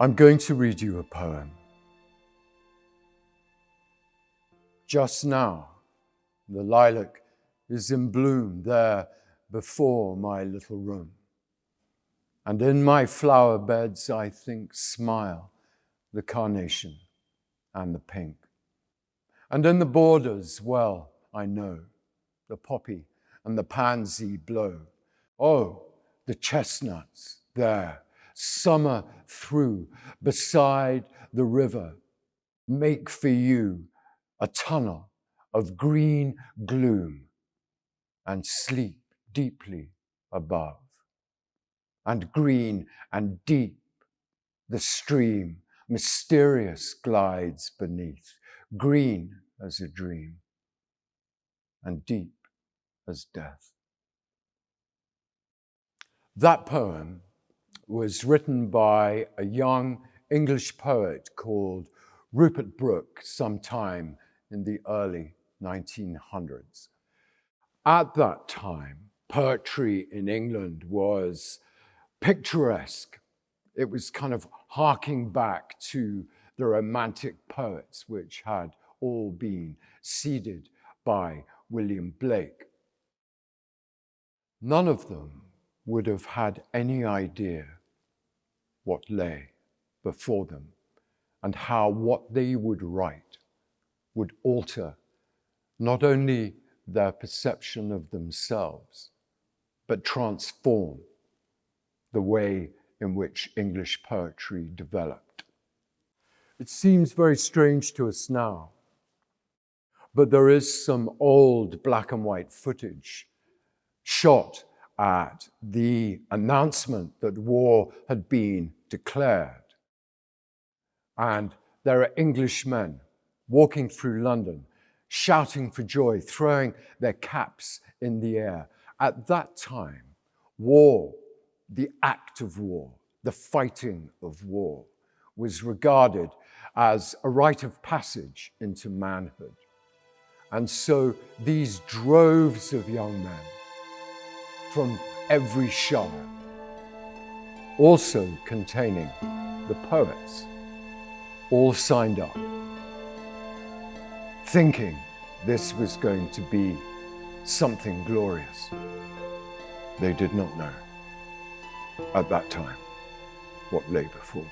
I'm going to read you a poem. Just now, the lilac is in bloom there before my little room. And in my flower beds, I think, smile the carnation and the pink. And in the borders, well, I know, the poppy and the pansy blow. Oh, the chestnuts there, summer through, beside the river, make for you a tunnel of green gloom and sleep deeply above. And green and deep the stream mysterious glides beneath, green as a dream and deep as death. That poem was written by a young English poet called Rupert Brooke sometime in the early 1900s. At that time, poetry in England was picturesque. It was kind of harking back to the Romantic poets, which had all been seeded by William Blake. None of them would have had any idea what lay before them and how what they would write would alter not only their perception of themselves, but transform the way in which English poetry developed. It seems very strange to us now, but there is some old black and white footage shot at the announcement that war had been declared. And there are Englishmen walking through London, shouting for joy, throwing their caps in the air. At that time, war, the act of war, the fighting of war, was regarded as a rite of passage into manhood. And so these droves of young men from every shire, also containing the poets, all signed up, thinking this was going to be something glorious. They did not know at that time what lay before.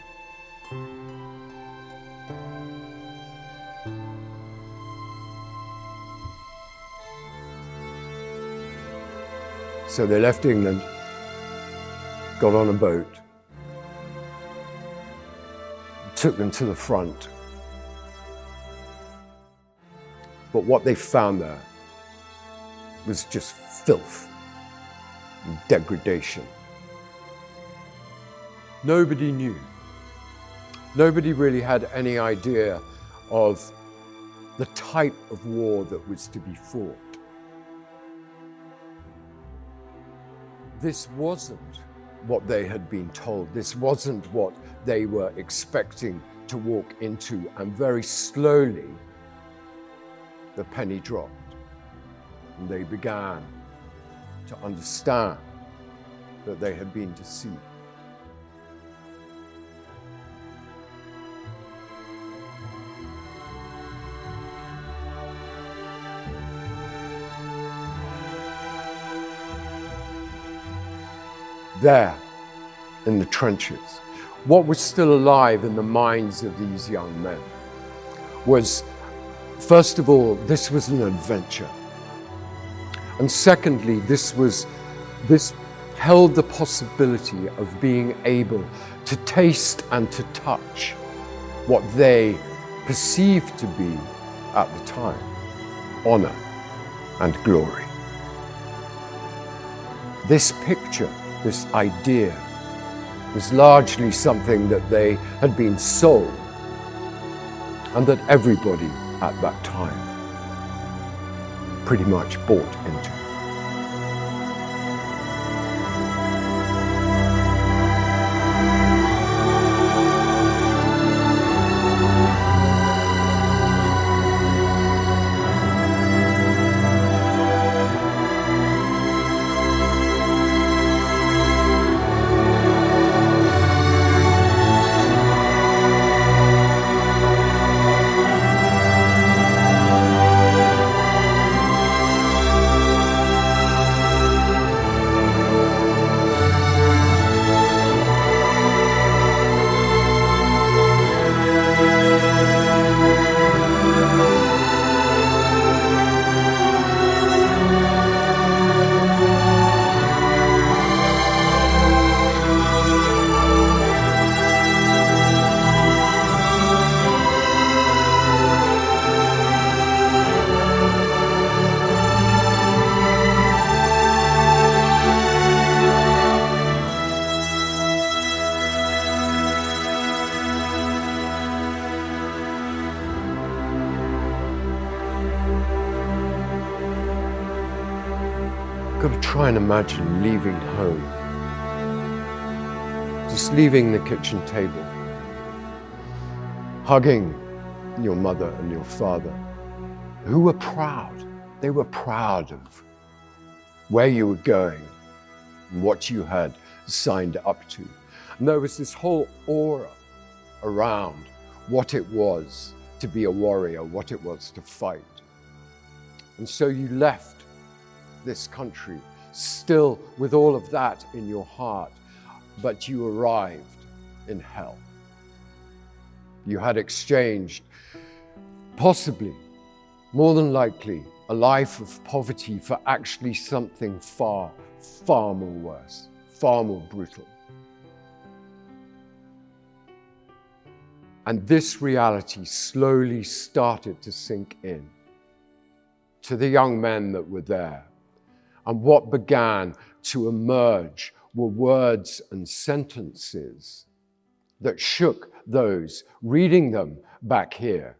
So they left England, got on a boat, took them to the front. But what they found there was just filth and degradation. Nobody knew. Nobody really had any idea of the type of war that was to be fought. This wasn't what they had been told. This wasn't what they were expecting to walk into. And very slowly, the penny dropped. And they began to understand that they had been deceived. There, in the trenches, what was still alive in the minds of these young men was, first of all, this was an adventure. And secondly, this held the possibility of being able to taste and to touch what they perceived to be, at the time, honor and glory. This picture, this idea, was largely something that they had been sold and that everybody at that time pretty much bought into. You've got to try and imagine leaving home. Just leaving the kitchen table. Hugging your mother and your father, who were proud. They were proud of where you were going and what you had signed up to. And there was this whole aura around what it was to be a warrior, what it was to fight. And so you left this country still with all of that in your heart, but you arrived in hell. You had exchanged, possibly, more than likely, a life of poverty for actually something far, far more worse, far more brutal. And this reality slowly started to sink in to the young men that were there. And what began to emerge were words and sentences that shook those reading them back here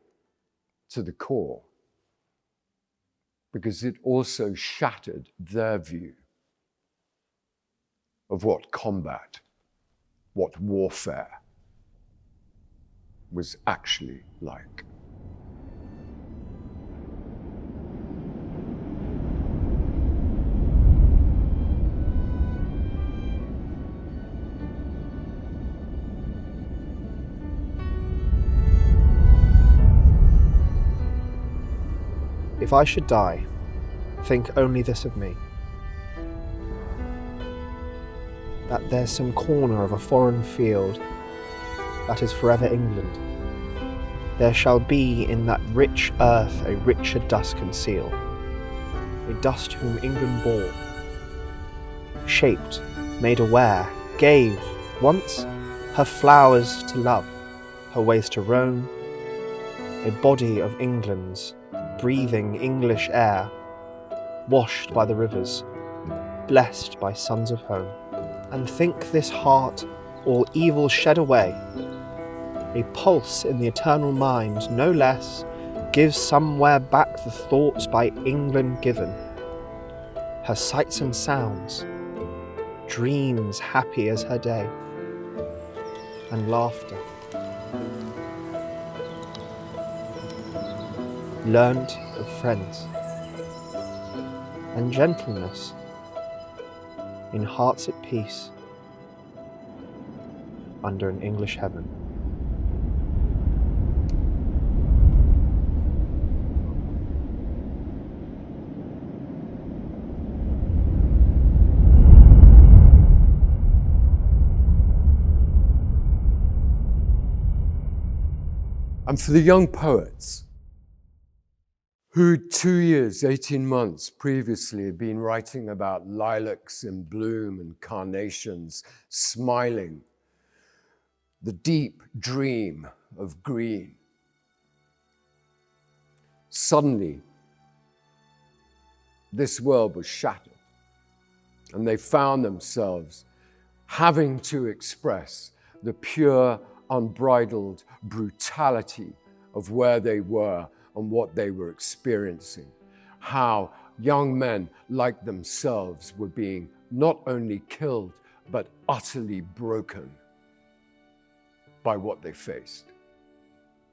to the core, because it also shattered their view of what combat, what warfare was actually like. If I should die, think only this of me, that there's some corner of a foreign field that is forever England. There shall be in that rich earth a richer dust conceal, a dust whom England bore, shaped, made aware, gave, once, her flowers to love, her ways to roam, a body of England's, breathing English air, washed by the rivers, blessed by sons of home. And think this heart all evil shed away, a pulse in the eternal mind, no less, gives somewhere back the thoughts by England given, her sights and sounds, dreams happy as her day, and laughter, learnt of friends, and gentleness in hearts at peace under an English heaven. And for the young poets who 2 years, 18 months previously had been writing about lilacs in bloom and carnations smiling, the deep dream of green. Suddenly, this world was shattered, and they found themselves having to express the pure, unbridled brutality of where they were and what they were experiencing. How young men like themselves were being not only killed, but utterly broken by what they faced.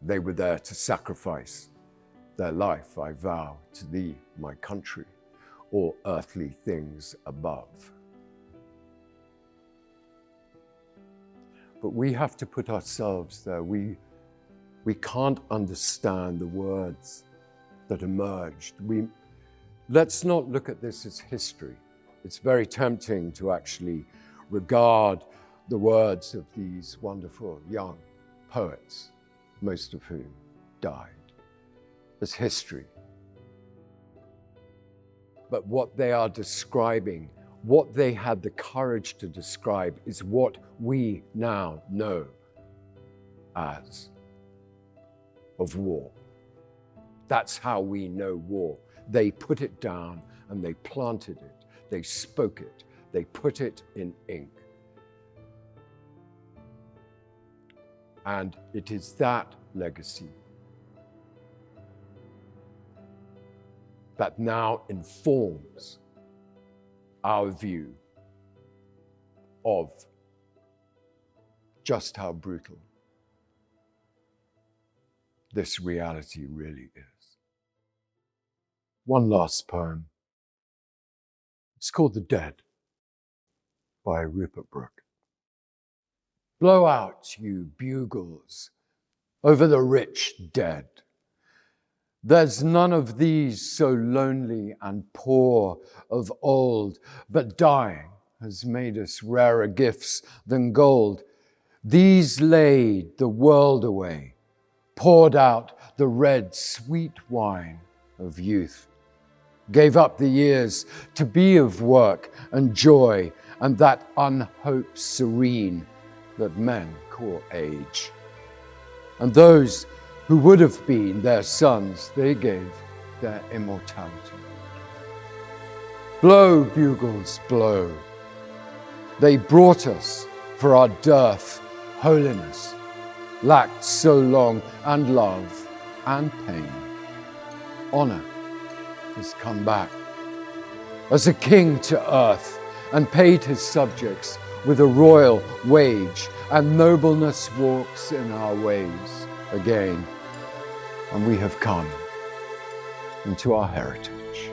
They were there to sacrifice their life, I vow, to thee, my country, or earthly things above. But we have to put ourselves there. We can't understand the words that emerged. Let's not look at this as history. It's very tempting to actually regard the words of these wonderful young poets, most of whom died, as history. But what they are describing, what they had the courage to describe, is what we now know as of war. That's how we know war. They put it down and they planted it. They spoke it. They put it in ink. And it is that legacy that now informs our view of just how brutal this reality really is. One last poem. It's called The Dead by Rupert Brooke. Blow out, you bugles, over the rich dead. There's none of these so lonely and poor of old, but dying has made us rarer gifts than gold. These laid the world away, poured out the red sweet wine of youth, gave up the years to be of work and joy and that unhoped serene that men call age. And those who would have been their sons, they gave their immortality. Blow, bugles, blow. They brought us for our dearth, holiness, lacked so long, and love and pain. Honor has come back as a king to earth and paid his subjects with a royal wage, and nobleness walks in our ways again. And we have come into our heritage.